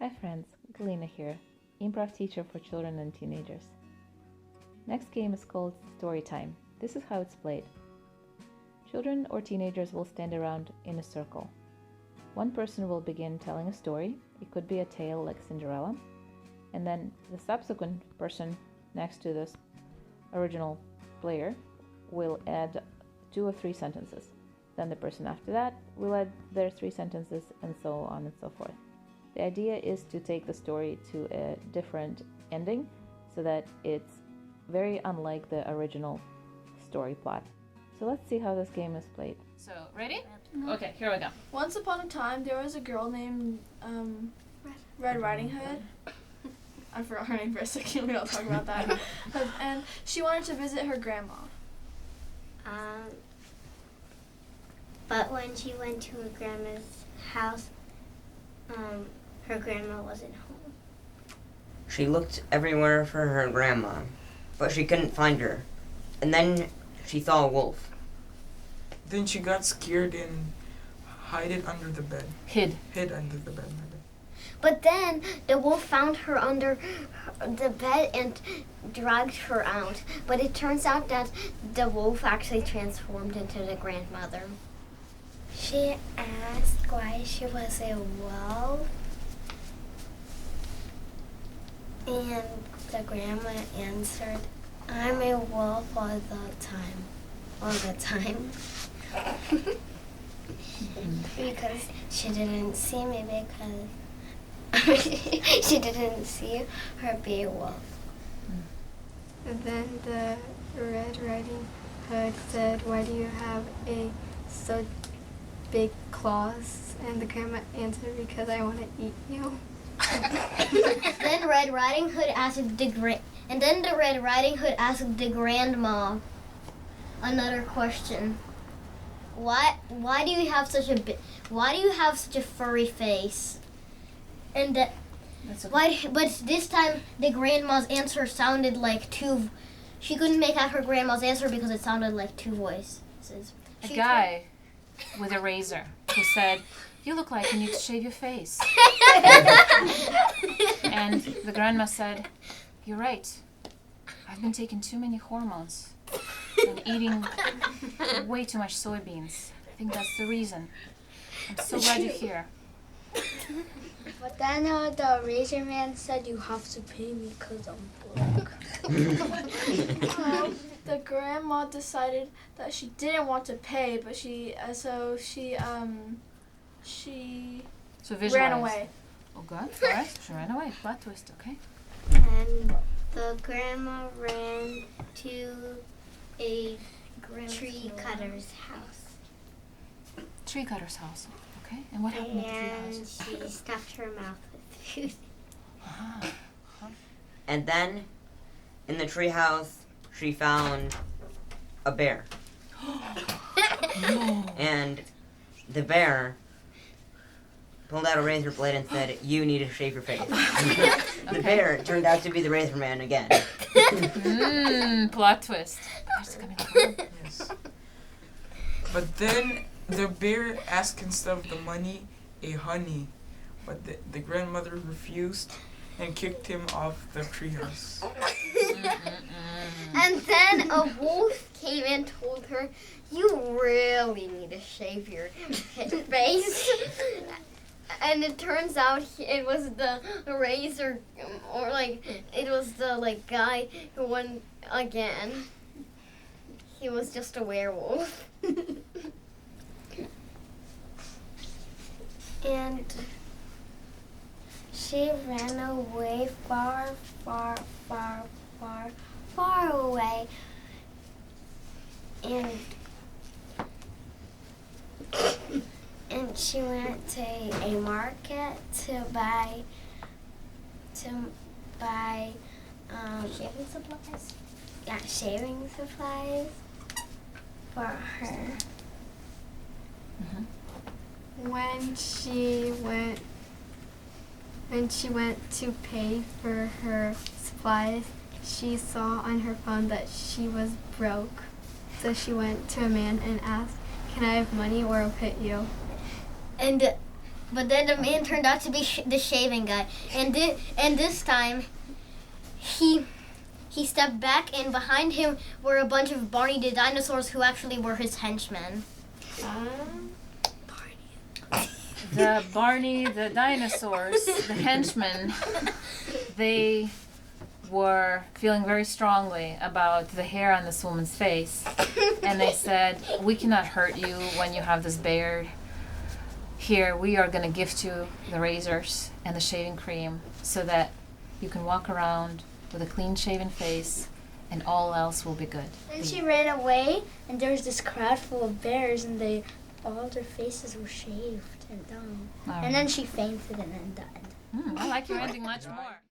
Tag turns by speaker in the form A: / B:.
A: Hi friends, Galina here, improv teacher for children and teenagers. Next game is called Story Time. This is how it's played. Children or teenagers will stand around in a circle. One person will begin telling a story. It could be a tale like Cinderella. And then the subsequent person next to this original player will add 2 or 3 sentences. Then the person after that will add their 3 sentences, and so on and so forth. The idea is to take the story to a different ending so that it's very unlike the original story plot. So let's see how this game is played. So, ready? Okay, here we go.
B: Once upon a time, there was a girl named Red Riding Hood. I forgot her name for a second. We don't talk about that. And she wanted to visit her grandma.
C: But when she went to her grandma's house, her grandma wasn't home.
D: She looked everywhere for her grandma, but she couldn't find her. And then she saw a wolf.
E: Then she got scared and hid under the bed.
A: Hid
E: Under the bed. my bad.
C: But then the wolf found her under the bed and dragged her out. But it turns out that the wolf actually transformed into the grandmother. She asked why she was a wolf. And the grandma answered, I'm a wolf all the time. All the time. Because she didn't see me because she didn't see her be a wolf.
F: And then the Red Riding Hood said, why do you have so big claws? And the grandma answered, because I want to eat you.
C: Then Red Riding Hood asked the Red Riding Hood asked the grandma another question. Why do you have such a furry face? And but this time the grandma's answer sounded like she couldn't make out her grandma's answer because it sounded like 2 voices.
A: A guy with a razor who said, you look like you need to shave your face. And the grandma said, you're right. I've been taking too many hormones and eating way too much soybeans. I think that's the reason. I'm so glad you're here.
F: But then the razor man said, you have to pay me because I'm broke.
B: The grandma decided that she didn't want to pay, but she
A: visualize.
B: ran away.
A: Oh, good. All right. She ran away. Plot twist. Okay.
C: And the grandma ran to a tree cutter's house.
A: Tree cutter's house. Okay. And what happened at the tree
C: And
A: house?
C: she stuffed her mouth with food.
A: Ah.
D: And then, in the treehouse, she found a bear.
A: No.
D: And the bear pulled out a razor blade and said, you need to shave your face. The bear turned out to be the razor man again.
A: Plot twist. There's coming up.
E: Yes. But then the bear asked instead of the money, a honey. But the grandmother refused and kicked him off the treehouse.
C: And then a wolf came and told her, you really need to shave your face. And it turns out it was the razor, or it was the guy who won again. He was just a werewolf. And she ran away far, far, far, far, far away. And she went to a market to buy shaving supplies. Yeah, shaving supplies for her.
A: Mm-hmm.
F: When she went to pay for her supplies, she saw on her phone that she was broke. So she went to a man and asked, can I have money or I'll hit you?
C: And But then the man turned out to be the shaving guy, and this time, he stepped back, and behind him were a bunch of Barney the dinosaurs who actually were his henchmen.
A: The Barney the dinosaurs, the henchmen, they were feeling very strongly about the hair on this woman's face, and they said, "We cannot hurt you when you have this beard. Here, we are going to gift you the razors and the shaving cream so that you can walk around with a clean-shaven face, and all else will be good."
G: Then she ran away, and there was this crowd full of bears, and all their faces were shaved and done.
A: All
G: And then she fainted and then died.
A: I like your ending much more.